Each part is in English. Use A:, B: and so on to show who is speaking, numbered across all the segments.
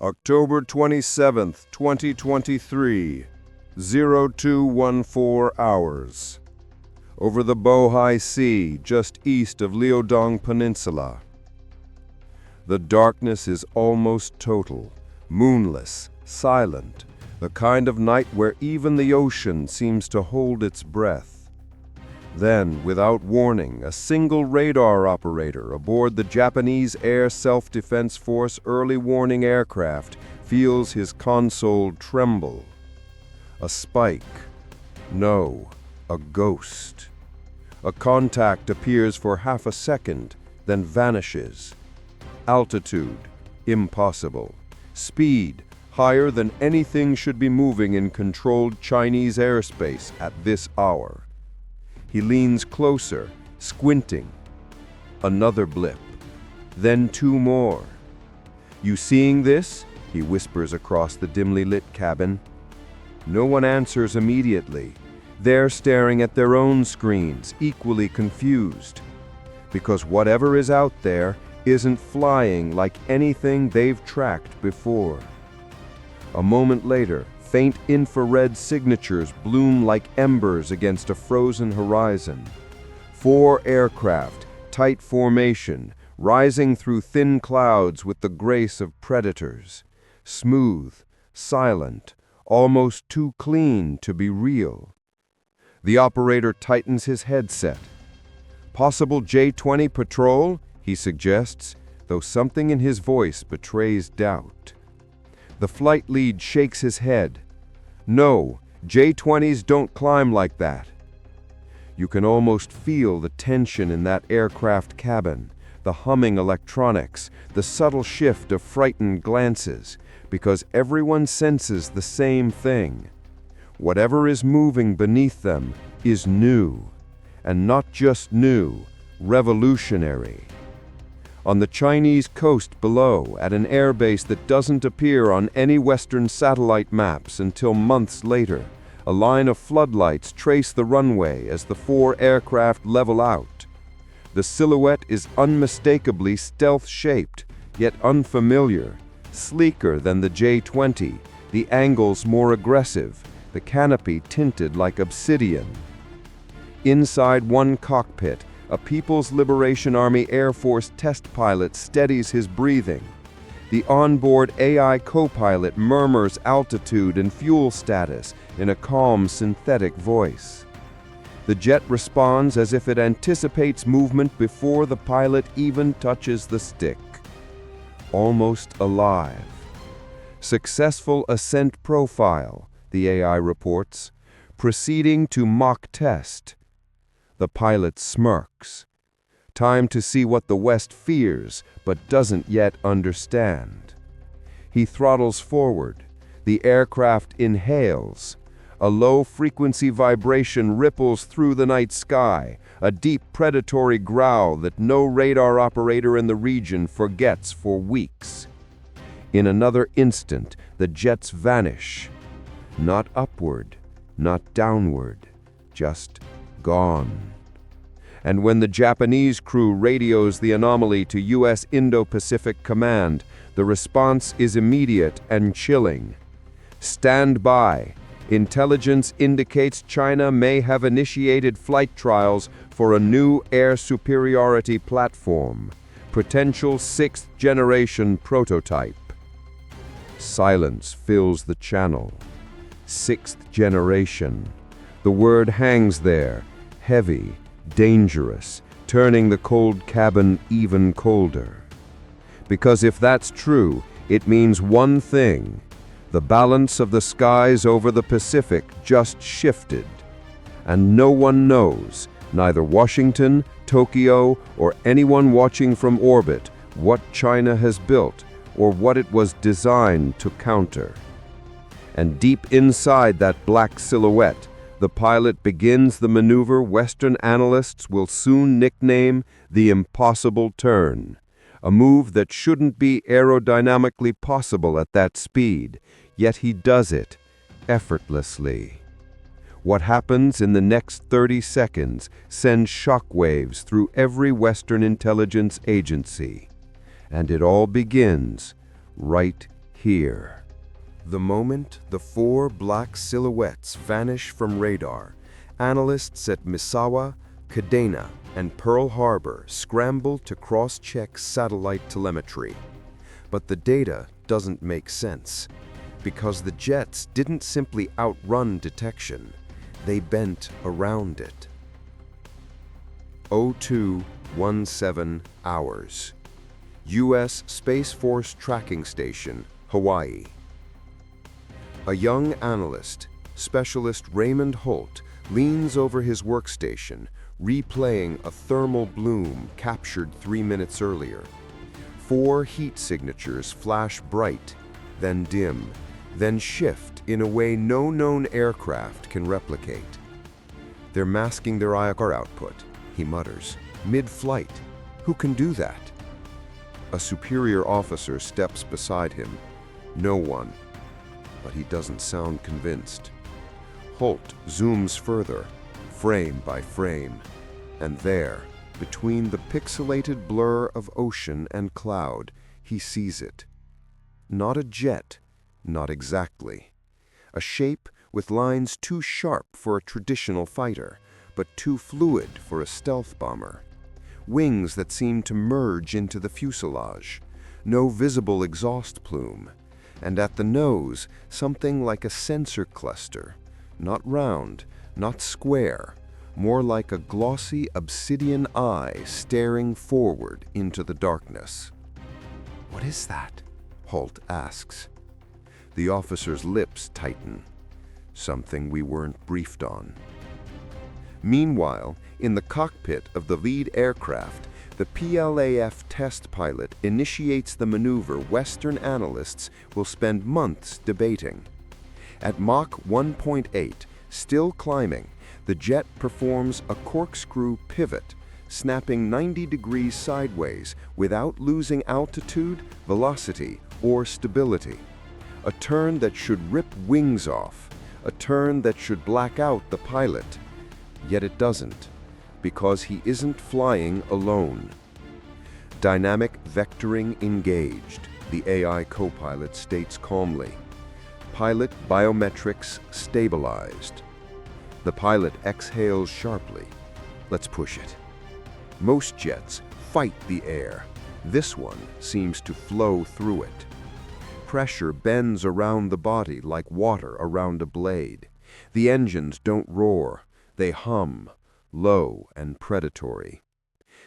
A: October 27th, 2023, 0214 hours. Over the Bohai Sea, just east of Liaodong Peninsula. The darkness is almost total, moonless, silent, the kind of night where even the ocean seems to hold its breath. Then, without warning, a single radar operator aboard the Japanese Air Self-Defense Force early warning aircraft feels his console tremble. A spike. No, a ghost. A contact appears for half a second, then vanishes. Altitude, impossible. Speed, higher than anything should be moving in controlled Chinese airspace at this hour. He leans closer, squinting. Another blip. Then two more. "You seeing this?" he whispers across the dimly lit cabin. No one answers immediately. They're staring at their own screens, equally confused. Because whatever is out there isn't flying like anything they've tracked before. A moment later, faint infrared signatures bloom like embers against a frozen horizon. 4 aircraft, tight formation, rising through thin clouds with the grace of predators. Smooth, silent, almost too clean to be real. The operator tightens his headset. "Possible J-20 patrol?" he suggests, though something in his voice betrays doubt. The flight lead shakes his head. "No, J-20s don't climb like that." You can almost feel the tension in that aircraft cabin, the humming electronics, the subtle shift of frightened glances, because everyone senses the same thing. Whatever is moving beneath them is new, and not just new, revolutionary. On the Chinese coast below, at an airbase that doesn't appear on any Western satellite maps until months later, a line of floodlights trace the runway as the 4 aircraft level out. The silhouette is unmistakably stealth-shaped, yet unfamiliar, sleeker than the J-20, the angles more aggressive, the canopy tinted like obsidian. Inside one cockpit, a People's Liberation Army Air Force test pilot steadies his breathing. The onboard AI co-pilot murmurs altitude and fuel status in a calm, synthetic voice. The jet responds as if it anticipates movement before the pilot even touches the stick. Almost alive. Successful ascent profile, the AI reports, proceeding to mock test. The pilot smirks. Time to see what the West fears, but doesn't yet understand. He throttles forward. The aircraft inhales. A low-frequency vibration ripples through the night sky, a deep predatory growl that no radar operator in the region forgets for weeks. In another instant, the jets vanish. Not upward, not downward, just gone. And when the Japanese crew radios the anomaly to U.S. Indo-Pacific Command, the response is immediate and chilling. Stand by. Intelligence indicates China may have initiated flight trials for a new air superiority platform, potential 6th-generation prototype. Silence fills the channel. 6th generation. The word hangs there, heavy, dangerous, turning the cold cabin even colder. Because if that's true, it means one thing. The balance of the skies over the Pacific just shifted. And no one knows, neither Washington, Tokyo, or anyone watching from orbit, what China has built or what it was designed to counter. And deep inside that black silhouette, the pilot begins the maneuver Western analysts will soon nickname the impossible turn, a move that shouldn't be aerodynamically possible at that speed, yet he does it effortlessly. What happens in the next 30 seconds sends shockwaves through every Western intelligence agency. And it all begins right Here. The moment the four black silhouettes vanish from radar, analysts at Misawa, Kadena, and Pearl Harbor scramble to cross-check satellite telemetry. But the data doesn't make sense, because the jets didn't simply outrun detection, they bent around it. 0217 hours. U.S. Space Force Tracking Station, Hawaii. A young analyst, Specialist Raymond Holt, leans over his workstation, replaying a thermal bloom captured 3 minutes earlier. 4 heat signatures flash bright, then dim, then shift in a way no known aircraft can replicate. They're masking their IR output, he mutters, mid-flight. Who can do that? A superior officer steps beside him. No one. But he doesn't sound convinced. Holt zooms further, frame by frame, and there, between the pixelated blur of ocean and cloud, he sees it. Not a jet, not exactly. A shape with lines too sharp for a traditional fighter, but too fluid for a stealth bomber. Wings that seem to merge into the fuselage. No visible exhaust plume. And at the nose, something like a sensor cluster. Not round, not square, more like a glossy obsidian eye staring forward into the darkness. "What is that?" Holt asks. The officer's lips tighten. Something we weren't briefed on. Meanwhile, in the cockpit of the lead aircraft, the PLAAF test pilot initiates the maneuver Western analysts will spend months debating. At Mach 1.8, still climbing, the jet performs a corkscrew pivot, snapping 90 degrees sideways without losing altitude, velocity, or stability. A turn that should rip wings off, a turn that should black out the pilot. Yet it doesn't, because he isn't flying alone. Dynamic vectoring engaged, the AI co-pilot states calmly. Pilot biometrics stabilized. The pilot exhales sharply. Let's push it. Most jets fight the air. This one seems to flow through it. Pressure bends around the body like water around a blade. The engines don't roar, they hum, low and predatory.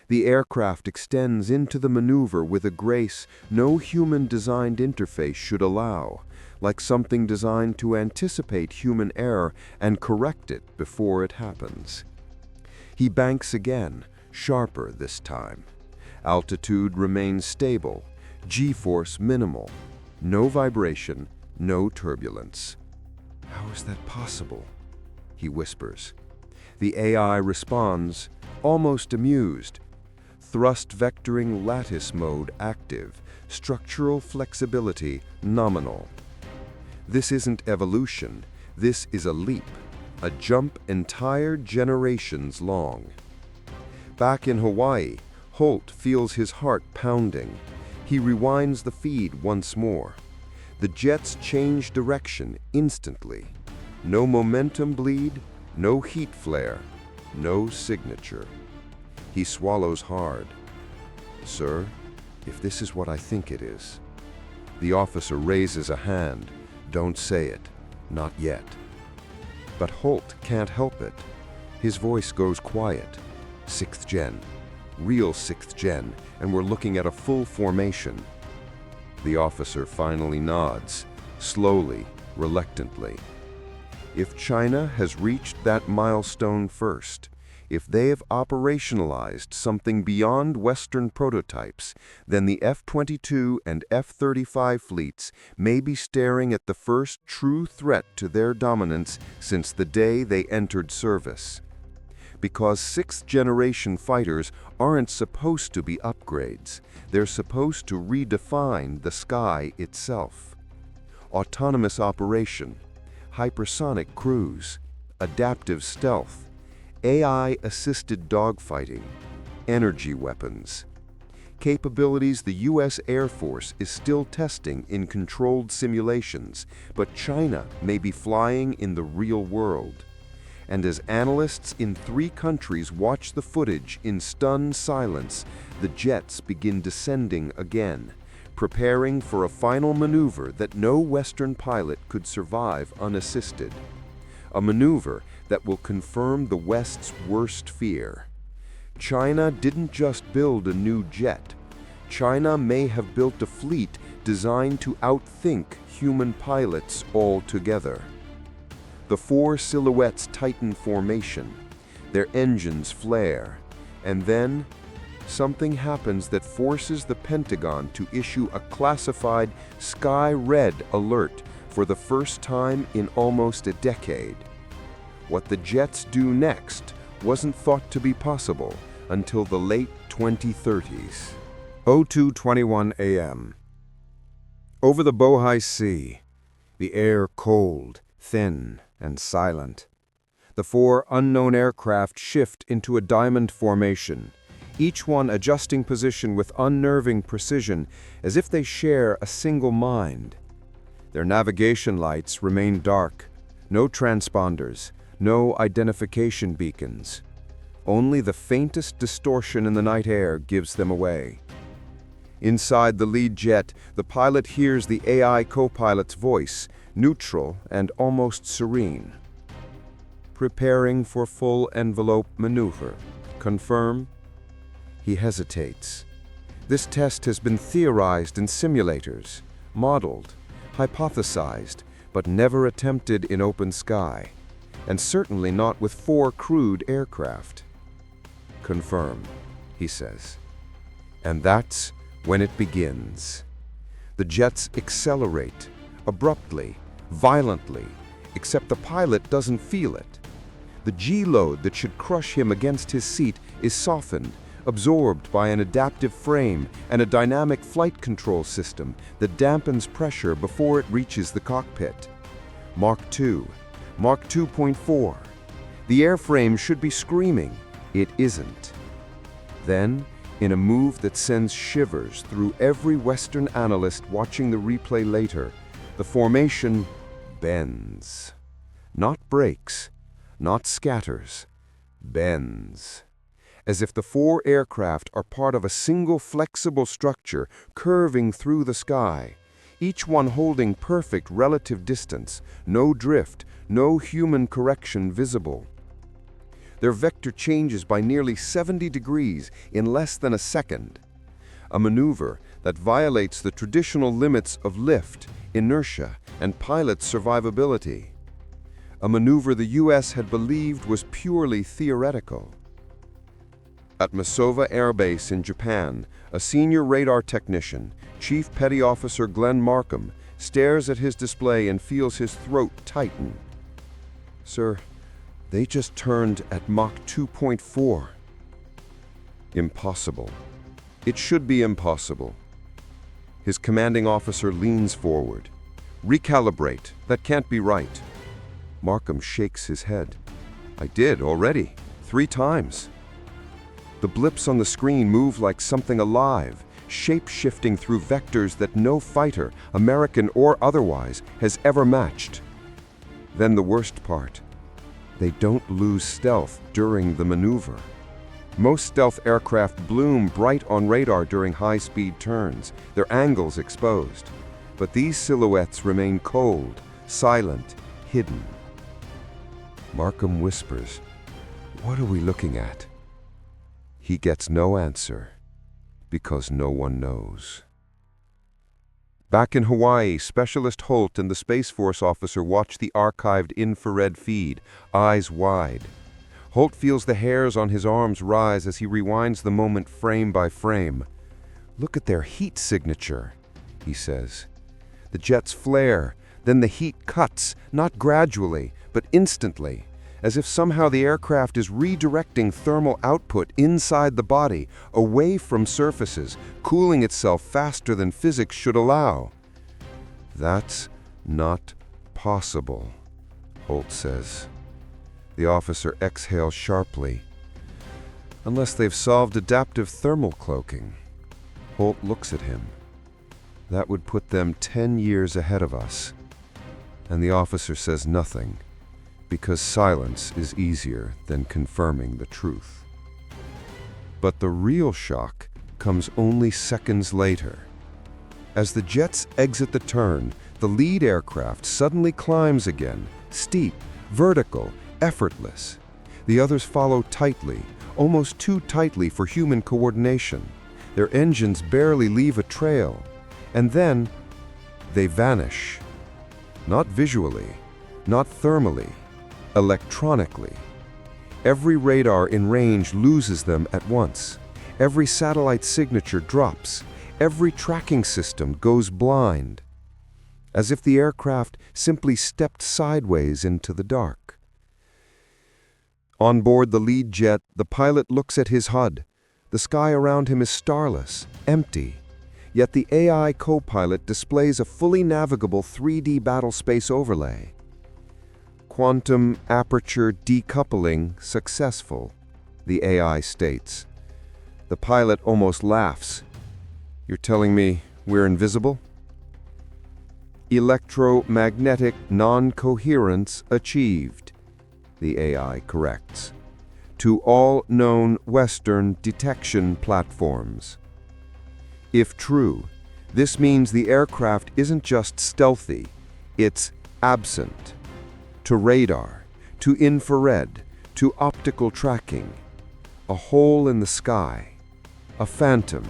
A: The aircraft extends into the maneuver with a grace no human-designed interface should allow, like something designed to anticipate human error and correct it before it happens. He banks again, sharper this time. Altitude remains stable, G-force minimal. No vibration, no turbulence. "How is that possible?" he whispers. The AI responds, almost amused. Thrust vectoring lattice mode active, structural flexibility nominal. This isn't evolution, this is a leap, a jump entire generations long. Back in Hawaii, Holt feels his heart pounding. He rewinds the feed once more. The jets change direction instantly. No momentum bleed, no heat flare, no signature. He swallows hard. "Sir, if this is what I think it is." The officer raises a hand. "Don't say it. Not yet." But Holt can't help it. His voice goes quiet. 6th gen. Real 6th gen, and we're looking at a full formation. The officer finally nods, slowly, reluctantly. If China has reached that milestone first, if they have operationalized something beyond Western prototypes, then the F-22 and F-35 fleets may be staring at the first true threat to their dominance since the day they entered service. Because 6th-generation fighters aren't supposed to be upgrades. They're supposed to redefine the sky itself. Autonomous operation, hypersonic cruise, adaptive stealth, AI-assisted dogfighting, energy weapons. capabilities the U.S. Air Force is still testing in controlled simulations, but China may be flying in the real world. And as analysts in 3 countries watch the footage in stunned silence, the jets begin descending again, preparing for a final maneuver that no Western pilot could survive unassisted. A maneuver that will confirm the West's worst fear. China didn't just build a new jet. China may have built a fleet designed to outthink human pilots altogether. The 4 silhouettes tighten formation, their engines flare, and then something happens that forces the Pentagon to issue a classified Sky Red alert for the first time in almost a decade. What the jets do next wasn't thought to be possible until the late 2030s. 02:21 a.m. Over the Bohai Sea, the air cold, thin, and silent. The 4 unknown aircraft shift into a diamond formation, each one adjusting position with unnerving precision as if they share a single mind. Their navigation lights remain dark, no transponders, no identification beacons. Only the faintest distortion in the night air gives them away. Inside the lead jet, the pilot hears the AI co-pilot's voice, neutral and almost serene. Preparing for full envelope maneuver. Confirm? He hesitates. This test has been theorized in simulators, modeled, hypothesized, but never attempted in open sky, and certainly not with 4 crewed aircraft. Confirm, he says. And that's when it begins. The jets accelerate, abruptly, violently, except the pilot doesn't feel it. The G-load that should crush him against his seat is softened, absorbed by an adaptive frame and a dynamic flight control system that dampens pressure before it reaches the cockpit. Mach 2, Mach 2.4. The airframe should be screaming. It isn't. Then, in a move that sends shivers through every Western analyst watching the replay later, the formation bends. Not breaks, not scatters, bends. As if the 4 aircraft are part of a single flexible structure curving through the sky, each one holding perfect relative distance, no drift, no human correction visible. Their vector changes by nearly 70 degrees in less than a second, a maneuver that violates the traditional limits of lift, inertia, and pilot survivability. A maneuver the U.S. had believed was purely theoretical. At Masova Air Base in Japan, a senior radar technician, Chief Petty Officer Glenn Markham, stares at his display and feels his throat tighten. Sir, they just turned at Mach 2.4. Impossible. It should be impossible. His commanding officer leans forward. Recalibrate. That can't be right. Markham shakes his head. I did already. 3 times. The blips on the screen move like something alive, shape-shifting through vectors that no fighter, American or otherwise, has ever matched. Then the worst part. They don't lose stealth during the maneuver. Most stealth aircraft bloom bright on radar during high-speed turns, their angles exposed. But these silhouettes remain cold, silent, hidden. Markham whispers, "What are we looking at?" He gets no answer, because no one knows. Back in Hawaii, Specialist Holt and the Space Force officer watch the archived infrared feed, eyes wide. Holt feels the hairs on his arms rise as he rewinds the moment frame by frame. "Look at their heat signature," he says. The jets flare, then the heat cuts, not gradually, but instantly, as if somehow the aircraft is redirecting thermal output inside the body, away from surfaces, cooling itself faster than physics should allow. "That's not possible," Holt says. The officer exhales sharply. "Unless they've solved adaptive thermal cloaking." Holt looks at him. That would put them 10 years ahead of us. And the officer says nothing, because silence is easier than confirming the truth. But the real shock comes only seconds later. As the jets exit the turn, the lead aircraft suddenly climbs again, steep, vertical, effortless. The others follow tightly, almost too tightly for human coordination. Their engines barely leave a trail, and then they vanish. Not visually, not thermally, electronically. Every radar in range loses them at once. Every satellite signature drops. Every tracking system goes blind. As if the aircraft simply stepped sideways into the dark. On board the lead jet, the pilot looks at his HUD. The sky around him is starless, empty. Yet the AI co-pilot displays a fully navigable 3D battlespace overlay. Quantum aperture decoupling successful, the AI states. The pilot almost laughs. You're telling me we're invisible? Electromagnetic non-coherence achieved, the AI corrects, to all known Western detection platforms. If true, this means the aircraft isn't just stealthy, it's absent. To radar, to infrared, to optical tracking. A hole in the sky, a phantom.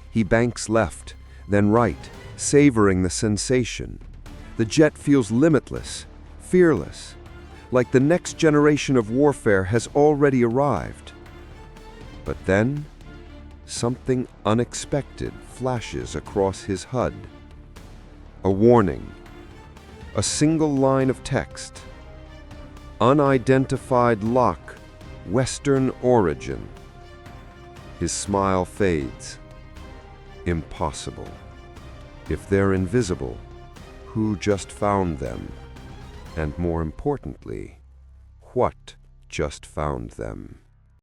A: He banks left, then right, savoring the sensation. The jet feels limitless, fearless, like the next generation of warfare has already arrived. But then, something unexpected flashes across his HUD. A warning. A single line of text. Unidentified lock, Western origin. His smile fades. Impossible. If they're invisible, who just found them? And more importantly, what just found them?